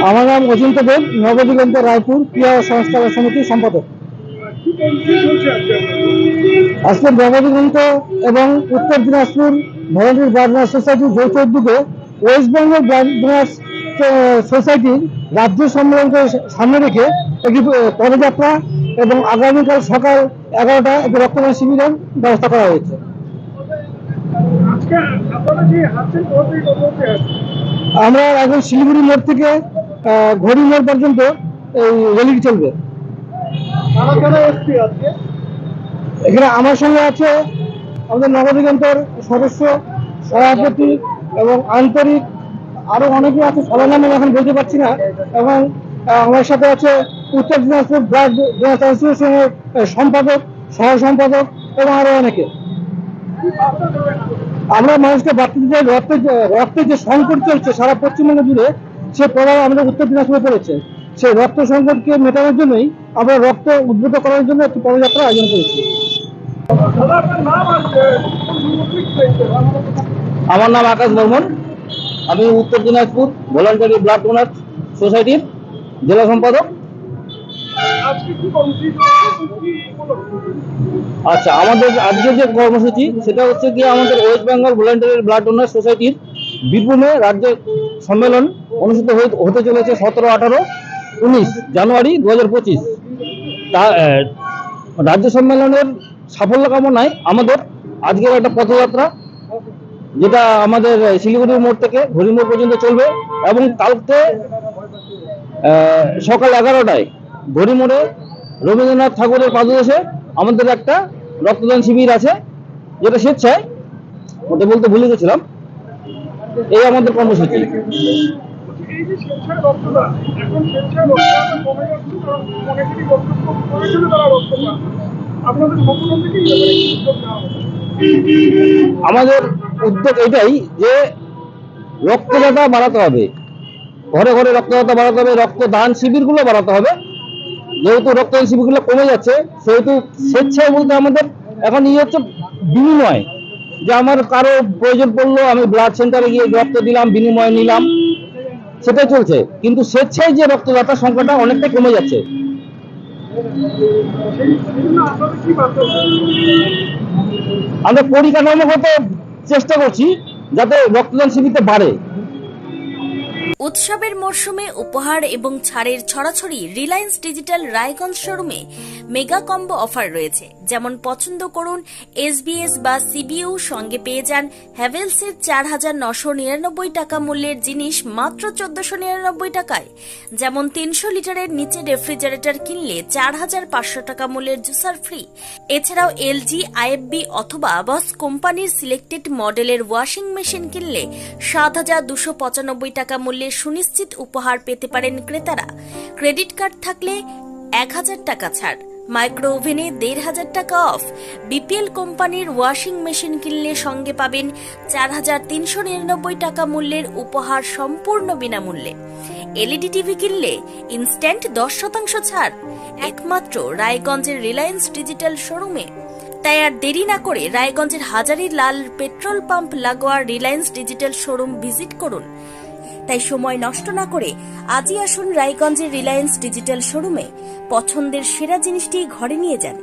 আমার নাম অচিন্ত দেব, নবদিগন্ত রায়পুর ক্রিয়া সংস্কার সমিতির সম্পাদক। আজকে নবদিগন্ত এবং উত্তর দিনাজপুর ভলেন্টারি ব্লাড ডোনার সোসাইটির যৌথ উদ্যোগে ওয়েস্ট বেঙ্গল ব্লাড ডোনার সোসাইটির রাজ্য সম্মেলনকে সামনে রেখে একটি পদযাত্রা এবং আগামীকাল সকাল 11টায় একটি রক্তদান শিবিরের ব্যবস্থা করা হয়েছে। আমরা এখন শিলিগুড়ি মোড় থেকে ঘড়ি মোড় পর্যন্ত এই র্যালি চলবে। এখানে আমার সঙ্গে আছে আমাদের নবদিগন্তর সদস্য, সভাপতি এবং আন্তরিক আরো অনেকে আছে, সবার নামে এখন বলতে পারছি না। এবং আমার সাথে আছে উত্তর দিনাজপুর ব্লাড ডোনার অ্যাসোসিয়েশনের সম্পাদক, সহ সম্পাদক এবং আরো অনেকে। আমরা মানুষকে বার্তা দিতে রক্তের যে সংকট চলছে সারা পশ্চিমবঙ্গ জুড়ে, সে প্রভাব আমাদের উত্তর দিনাজপুরে পড়েছে। সেই রক্ত সংকটকে মেটানোর জন্যই আমরা রক্ত উদ্বুদ্ধ করার জন্য একটি পদযাত্রা আয়োজন করেছি। আমার নাম আকাশ বর্মন, আমি উত্তর দিনাজপুর ভলান্টারি ব্লাড ডোনার সোসাইটির জেলা সম্পাদক। আচ্ছা, আমাদের আজকের যে কর্মসূচি সেটা হচ্ছে কি, আমাদের West Bengal voluntary blood donor সোসাইটির বীরভূমে রাজ্য সম্মেলন অনুষ্ঠিত হতে চলেছে 17, 18, 19 জানুয়ারি 2025। রাজ্য সম্মেলনের সাফল্য কামনায় আমাদের আজকের একটা পথযাত্রা, যেটা আমাদের শিলিগুড়ি মোড় থেকে ঘড়ি মোড় পর্যন্ত চলবে। এবং কালকে সকাল 11টায় ঘড়ি মোড়ে রবীন্দ্রনাথ ঠাকুরের পাদদেশে আমাদের একটা রক্তদান শিবির আছে, যেটা স্বেচ্ছায়, ওটা বলতে ভুলে গেছিলাম। এই আমাদের কর্মসূচি। আমাদের উদ্যোগ এটাই যে রক্তদাতা বাড়াতে হবে, ঘরে ঘরে রক্তদাতা বাড়াতে হবে, রক্তদান শিবিরগুলো বাড়াতে হবে। যেহেতু রক্তদান শিবিরগুলো কমে যাচ্ছে, সেহেতু স্বেচ্ছায় বলতে আমাদের এখন হচ্ছে বিনিময়, যে আমার কারো প্রয়োজন পড়লো, আমি ব্লাড সেন্টারে গিয়ে রক্ত দিলাম, বিনিময়ে নিলাম, সেটাই চলছে। কিন্তু স্বেচ্ছায় যে রক্তদাতার সংখ্যাটা অনেকটাই কমে যাচ্ছে। আমরা পরিকাঠামোগত চেষ্টা করছি যাতে রক্তদান শিবিরটা বাড়ে। উৎসবের মরশুমে উপহার এবং ছাড়ের ছড়াছড়ি রিলায়েন্স ডিজিটাল রায়গঞ্জ শোরুমে মেগা কম্বো অফার রয়েছে। যেমন পছন্দ করুন এসবিএস বা সিবিইউ, সঙ্গে পেয়ে যান হ্যাভেলসের 4,999 টাকা মূল্যের জিনিস মাত্র 1,499 টাকায়। যেমন 300 লিটারের নিচে রেফ্রিজারেটর কিনলে 4,500 টাকা মূল্যের জুসার ফ্রি। এছাড়াও এলজি, আইএফবি অথবা বস কোম্পানির সিলেক্টেড মডেলের ওয়াশিং মেশিন কিনলে 7,295 টাকা মূল্যের সুনিশ্চিত উপহার পেতে পারেন ক্রেতারা। ক্রেডিট কার্ড থাকলে 1,000 টাকা ছাড়, মাইক্রো ওভেনে 1,500 টাকা অফ। বিপিএল কোম্পানির ওয়াশিং মেশিন কিনলে সঙ্গে পাবেন 4,399 টাকা মূল্যের উপহার সম্পূর্ণ বিনামূল্যে। এলইডি টিভি কিনলে ইনস্ট্যান্ট 10% ছাড়, একমাত্র রায়গঞ্জের রিলায়েন্স ডিজিটাল শোরুমে। তাই আর দেরি না করে রায়গঞ্জের হাজারি লাল পেট্রোল পাম্প লাগোয়া রিলায়েন্স ডিজিটাল শোরুম ভিজিট করুন। তাই সময় নষ্ট না করে আজই আসুন রায়গঞ্জের রিলায়েন্স ডিজিটাল শোরুমে, পছন্দের সেরা জিনিসটি ঘরে নিয়ে যান।